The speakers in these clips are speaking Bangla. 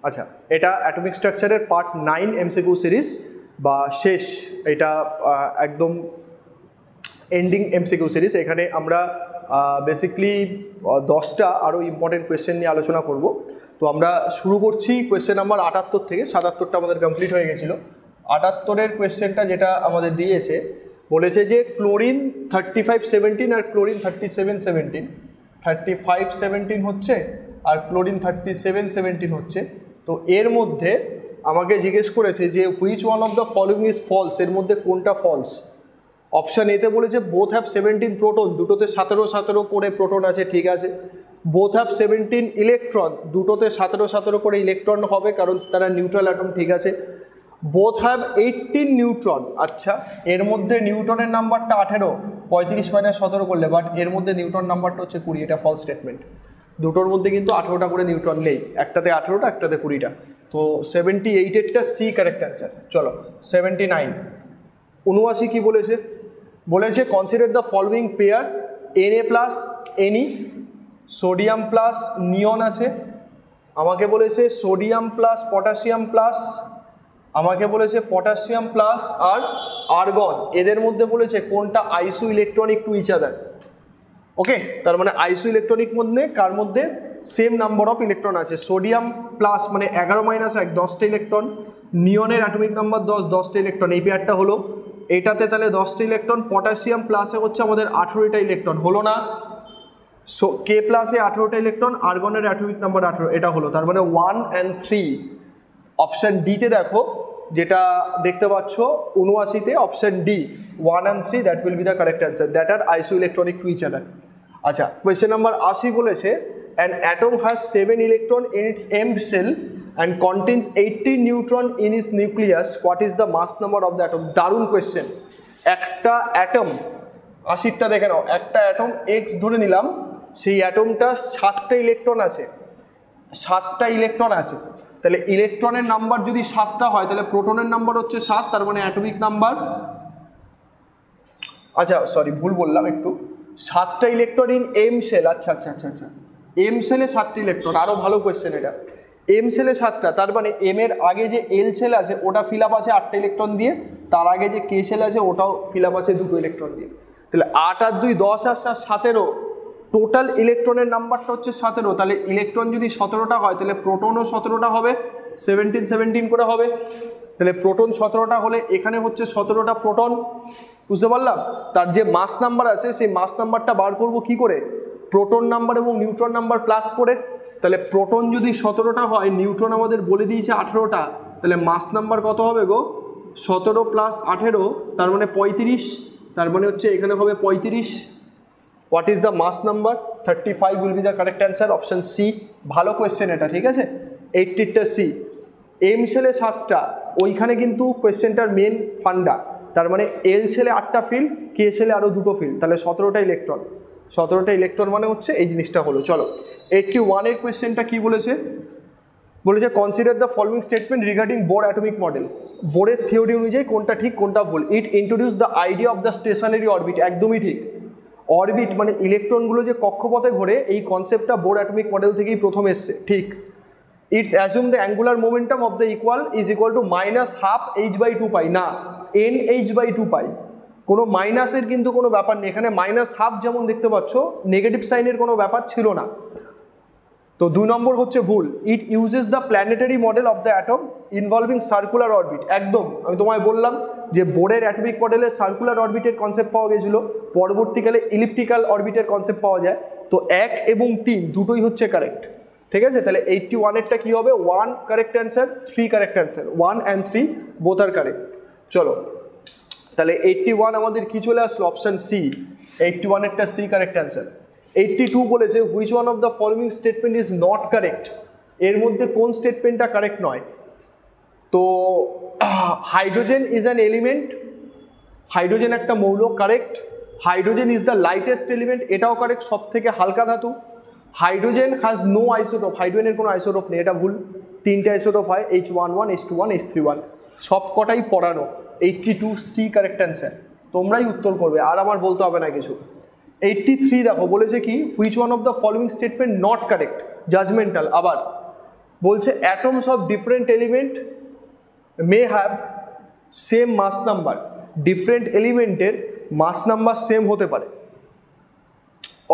আচ্ছা, এটা অ্যাটমিক স্ট্রাকচারের পার্ট 9 এমসিকিউ সিরিজ বা শেষ, এটা একদম এন্ডিং এমসিকিউ সিরিজ। এখানে আমরা বেসিকলি 10টা আরও ইম্পর্টেন্ট কোয়েশ্চেন নিয়ে আলোচনা করব। তো আমরা শুরু করছি কোয়েশ্চেন নাম্বার 78 থেকে। 77টা আমাদের কমপ্লিট হয়ে গেছিলো। 78-এর কোয়েশ্চেনটা যেটা আমাদের দিয়েছে, বলেছে যে ক্লোরিন 3517 আর ক্লোরিন 3717, 3517 হচ্ছে আর ক্লোরিন 3717 হচ্ছে। তো এর মধ্যে আমাকে জিজ্ঞেস করেছে যে which one of the following is false, এর মধ্যে কোনটা ফলস। অপশান এতে বলেছে বোথ হ্যাভ 17 প্রোটন, দুটোতে 17 করে প্রোটন আছে, ঠিক আছে। বোথ হ্যাভ 17 ইলেকট্রন, দুটোতে 17 করে ইলেকট্রন হবে কারণ তারা নিউট্রাল অ্যাটম, ঠিক আছে। বোথ হ্যাভ 18 নিউট্রন, আচ্ছা এর মধ্যে নিউটনের নাম্বারটা 18, 35 - 17 করলে, বাট এর মধ্যে নিউটন নাম্বারটা হচ্ছে 20, এটা ফলস স্টেটমেন্ট। দুটোর মধ্যে কিন্তু 18টা করে নিউট্রন নেই, একটাতে 18টা একটাতে 20টা। তো 78-এরটা সি কারেক্ট অ্যান্সার। চলো 79, 79 কি বলেছে, বলেছে consider the following pair Na plus Ni, sodium plus neon আছে, আমাকে বলেছে সোডিয়াম প্লাস পটাশিয়াম প্লাস, আমাকে বলেছে পটাশিয়াম প্লাস আর আর্গন, এদের মধ্যে বলেছে কোনটা আইসো ইলেকট্রনিক টু ইচ আদার। ওকে, তার মানে আইসো ইলেকট্রনিক মধ্যে কার মধ্যে সেম নাম্বার অফ ইলেকট্রন আছে। সোডিয়াম প্লাস মানে 11 - 1 10টা ইলেকট্রন, নিয়নের অ্যাটমিক নাম্বার 10টা ইলেকট্রন, এই পেয়ারটা হলো। এটাতে তাহলে 10টা ইলেকট্রন, পটাশিয়াম প্লাসে হচ্ছে আমাদের 18টা ইলেকট্রন, হলো না। সো কে প্লাসে 18টা ইলেকট্রন, আর্গনের অ্যাটমিক নাম্বার 18, এটা হলো। তার মানে 1 and 3 অপশান ডিতে দেখো যেটা দেখতে পাচ্ছ 79-তে option D 1 and 3 that will be the correct answer, that are isoelectronic two each other. আচ্ছা, কোয়েশ্চেন নাম্বার 80 বলেছে an atom has 7 electron in its M shell and contains 18 neutron in its nucleus, what is the mass number of the atom. দারুণ কোয়েশ্চেন। একটা অ্যাটম, 80টা দেখে নাও, একটা অ্যাটম এক্স ধরে নিলাম, সেই অ্যাটমটা 7টা ইলেকট্রন আছে, 7টা ইলেকট্রন আছে। তাহলে ইলেকট্রনের নাম্বার যদি 7টা হয় তাহলে প্রোটনের নাম্বার হচ্ছে 7, তার মানে অ্যাটমিক নাম্বার, আচ্ছা সরি ভুল বললাম একটু, 7টা ইলেকট্রন ইন এম সেল, আচ্ছা আচ্ছা আচ্ছা আচ্ছা, এম সেলে 7টা ইলেকট্রন, আরও ভালো কোয়েশ্চেন এটা। এম সেলে 7টা, তার মানে এম এর আগে যে এল সেল আছে ওটা ফিল আপ আছে 8টা ইলেকট্রন দিয়ে, তার আগে যে কে সেল আছে ওটাও ফিল আপ আছে 2টো ইলেকট্রন দিয়ে। তাহলে 8 আর 2 10 আর 7 17, টোটাল ইলেকট্রনের নাম্বারটা হচ্ছে 17। তাহলে ইলেকট্রন যদি 17টা হয় তাহলে প্রোটনও 17টা হবে, 17 করে হবে। তাহলে প্রোটন 17টা হলে এখানে হচ্ছে 17টা প্রোটন, বুঝতে পারলাম। তার যে মাস নাম্বার আছে সেই মাস নাম্বারটা বার করব কি করে, প্রোটন নাম্বার এবং নিউট্রন নাম্বার প্লাস করে। তাহলে প্রোটন যদি 17টা হয়, নিউট্রন আমাদের বলে দিয়েছে 18টা, তাহলে মাস নাম্বার কত হবে গো, 17 + 18, তার মানে 35, তার মানে হচ্ছে এখানে হবে 35। What is the mass number, 35 will be the correct answer, option C. ভালো কোয়েশ্চেন এটা, ঠিক আছে। 80টা সি। এম সেলে 7টা, ওইখানে কিন্তু কোয়েশ্চেনটার মেন ফান্ডা, তার মানে এল সেলে 8টা ফিল্ড, কে সেলে আরও 2টো ফিল্ড, তাহলে 17টা ইলেকট্রন, 17টা ইলেকট্রন মানে হচ্ছে এই জিনিসটা হলো। চলো 81-এর কোয়েশ্চেনটা কি বলেছে, বলেছে consider the following statement regarding Bohr atomic model. বোরের থিওরি অনুযায়ী কোনটা ঠিক কোনটা ভুল। It introduce the idea of the stationary orbit, একদমই ঠিক। অরবিট মানে ইলেকট্রনগুলো যে কক্ষপথে ঘোরে, এই কনসেপ্টটা বোর অ্যাটমিক মডেল থেকেই প্রথম এসছে, ঠিক। It's assume the angular momentum of the equal is equal to -12 h/2π, না nh/2π, কোনো মাইনাসের কিন্তু কোনো ব্যাপার নেই এখানে, -12 যেমন দেখতে পাচ্ছ, নেগেটিভ সাইনের কোনো ব্যাপার ছিল না। তো 2 নম্বর হচ্ছে ভুল। It uses the planetary model of the atom involving circular orbit, একদম আমি তোমায় বললাম যে বোরের অ্যাটমিক মডেলে সার্কুলার অরবিটের কনসেপ্ট পাওয়া গেছিলো, পরবর্তীকালে ইলিপ্টিক্যাল অরবিটের কনসেপ্ট পাওয়া যায়। তো 1 এবং 3 দুটোই হচ্ছে কারেক্ট, ঠিক আছে। তাহলে 81-এরটা কি হবে, 1 correct answer, 3 correct answer, 1 and 3 both are correct. চলো তাহলে 81 আমাদের কি চলে আসলো, অপশান সি, 81-এরটা সি কারেক্ট অ্যান্সার। 82 বলেছে which one of the following statement is not correct, এর মধ্যে কোন স্টেটমেন্টটা কারেক্ট নয়। তো hydrogen is an element, hydrogen একটা মৌল, correct. Hydrogen is the lightest element, এটাও কারেক্ট, সব থেকে হালকা ধাতু। হাইড্রোজেন হ্যাজ নো আইসোটোপ, হাইড্রোজেনের কোনো আইসোটোপ নেই, এটা ভুল। 3টে আইসোটোপ হয়, H11, H21, H31, সব কটাই পড়ানো। 82 সি কারেক্ট অ্যান্সার, তোমরাই উত্তর করবে, আর আমার বলতে হবে না কিছু। 83 দেখো বলেছে কি, which one of the following statement not correct, judgmental. আবার বলছে atoms of different element may have same mass number, different এলিমেন্টের মাস নাম্বার সেম হতে পারে,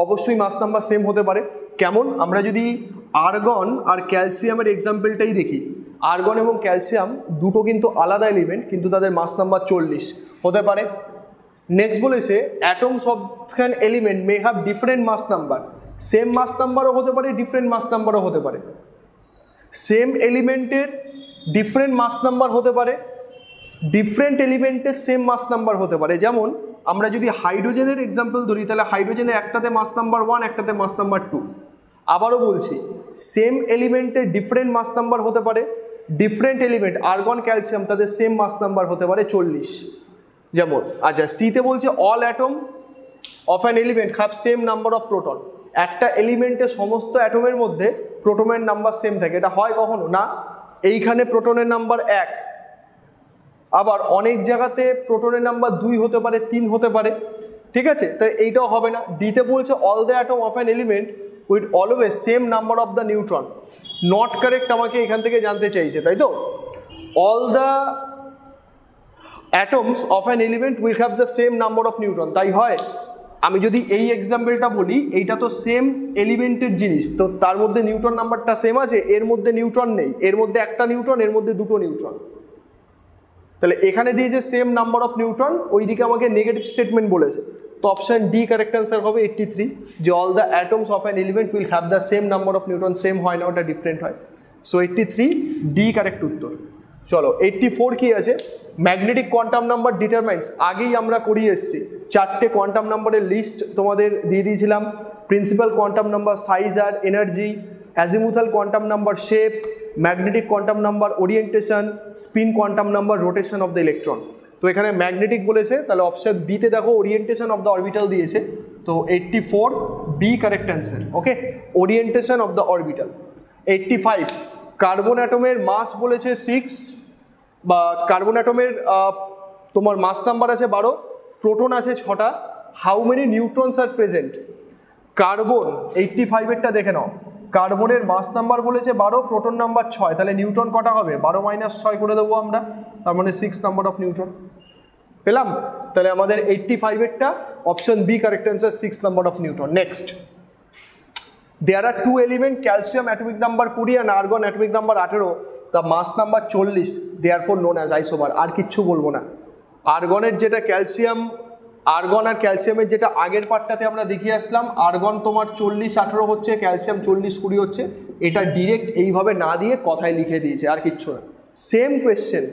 অবশ্যই মাস নাম্বার সেম হতে পারে। কেমন? আমরা যদি আর্গন আর ক্যালসিয়ামের এক্সাম্পলটাই দেখি, আর্গন এবং ক্যালসিয়াম দুটো কিন্তু আলাদা এলিমেন্ট, কিন্তু তাদের মাস নাম্বার 40 হতে পারে। নেক্সট বলেছে atoms of an element may have different mass number, same mass নাম্বারও হতে পারে, ডিফারেন্ট মাস নাম্বারও হতে পারে। সেম এলিমেন্টের ডিফারেন্ট মাস নাম্বার হতে পারে, ডিফারেন্ট এলিমেন্টের সেম মাস নাম্বার হতে পারে। যেমন আমরা যদি হাইড্রোজেনের এক্সাম্পল ধরি, তাহলে হাইড্রোজেনের একটাতে মাস নাম্বার 1, একটাতে মাস নাম্বার 2। আবারও বলছি, সেম এলিমেন্টের ডিফারেন্ট মাস নাম্বার হতে পারে, ডিফারেন্ট এলিমেন্ট আর্গন ক্যালসিয়াম তাদের সেম মাস নাম্বার হতে পারে 40। যেমন আচ্ছা সিতে বলছে all atom of an element have same number of proton, একটা এলিমেন্টের সমস্ত অ্যাটমের মধ্যে প্রোটনের নাম্বার সেম থাকে। এটা হয় কখনো না? এইখানে প্রোটনের নাম্বার 1, আবার অনেক জায়গাতে প্রোটনের নাম্বার 2 হতে পারে, 3 হতে পারে, ঠিক আছে? তাই এইটাও হবে না। ডিতে বলছে all the atom of an element with always same number of the neutron, not correct আমাকে এখান থেকে জানতে চাইছে, তাই তো? All the atoms of an element will have the same number of neutron, তাই হয়? আমি যদি এই এক্সাম্পলটা বলি, এইটা তো সেম এলিমেন্টের জিনিস, তো তার মধ্যে নিউট্রন নাম্বারটা সেম আছে, এর মধ্যে নিউট্রন নেই, এর মধ্যে একটা নিউট্রন, এর মধ্যে দুটো নিউট্রন। তাহলে এখানে দিয়েছে সেম নাম্বার অফ নিউট্রন, ওইদিকে আমাকে নেগেটিভ স্টেটমেন্ট বলেছে, তো অপশন ডি কারেক্ট অ্যান্সার হবে 83, যে all the atoms of an element will have the same number of neutron. Same হয় না, ওটা ডিফারেন্ট হয়। সো 83 ডি কারেক্ট উত্তর। চলো 84 কি আছে? ম্যাগনেটিক কোয়ান্টাম নাম্বার ডিটারমাইন্স, আগেই আমরা করিয়ে এসেছি, 4টে কোয়ান্টাম নাম্বারের লিস্ট তোমাদের দিয়ে দিয়েছিলাম। প্রিন্সিপাল কোয়ান্টাম নাম্বার সাইজ আর energy, azimuthal quantum number shape, magnetic quantum number orientation, spin quantum number rotation of the electron. তো এখানে ম্যাগনেটিক বলেছে, তাহলে অপশন বিতে দেখো ওরিয়েন্টেশন অফ দ্য অরবিটাল দিয়েছে, তো 84 B correct answer. Okay, orientation of the orbital. 85 carbon অ্যাটমের মাস বলেছে 6, বা কার্বন অ্যাটমের তোমার মাস নাম্বার আছে 12, প্রোটন আছে 6টা, how many neutrons are present? Carbon 85-এরটা দেখে নাও, কার্বনের মাস নাম্বার বলেছে 12, প্রোটন নাম্বার 6, তাহলে নিউট্রন কটা হবে? 12 - 6 করে দেবো আমরা, তার মানে 6 নাম্বার অফ নিউট্রন পেলাম। তাহলে আমাদের 85-এরটা option B correct answer, 6 number of neutron. Next, there are 2 element, calcium atomic number 20 আর argon atomic number 18, the mass number 40, therefore known as isomer. আর কিচ্ছু বলবো না। আর্গনের যেটা ক্যালসিয়াম, আর্গন আর ক্যালসিয়ামের যেটা আগের পার্টটাতে আমরা দেখিয়ে আসলাম, আর্গন তোমার 40-18 হচ্ছে, ক্যালসিয়াম 40-20 হচ্ছে, এটা ডিরেক্ট এইভাবে না দিয়ে কথায় লিখে দিয়েছে, আর কিচ্ছু না। সেম কোয়েশ্চেন,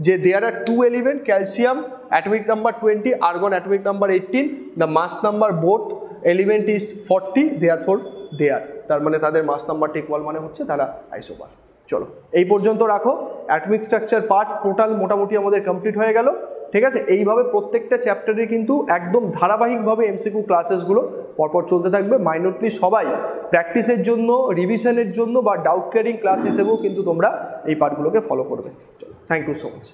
যে there are 2 element, calcium atomic number 20, argon atomic number 18, the mass number both element is 40, therefore there, তার মানে তাদের মাস নাম্বারটা ইকুয়াল, মানে হচ্ছে তারা আইসোমার। চলো এই পর্যন্ত রাখো। অ্যাটমিক স্ট্রাকচার পার্ট টোটাল মোটামুটি আমাদের কমপ্লিট হয়ে গেল, ঠিক আছে? এইভাবে প্রত্যেকটা চ্যাপ্টারে কিন্তু একদম ধারাবাহিকভাবে এমসিকিউ ক্লাসেসগুলো পরপর চলতে থাকবে। মাইনরলি সবাই প্র্যাকটিসের জন্য, রিভিশনের জন্য বা ডাউট ক্লিয়ারিং ক্লাস হিসেবেও কিন্তু তোমরা এই পার্টগুলোকে ফলো করবে। চলো, থ্যাংক ইউ সো মাচ।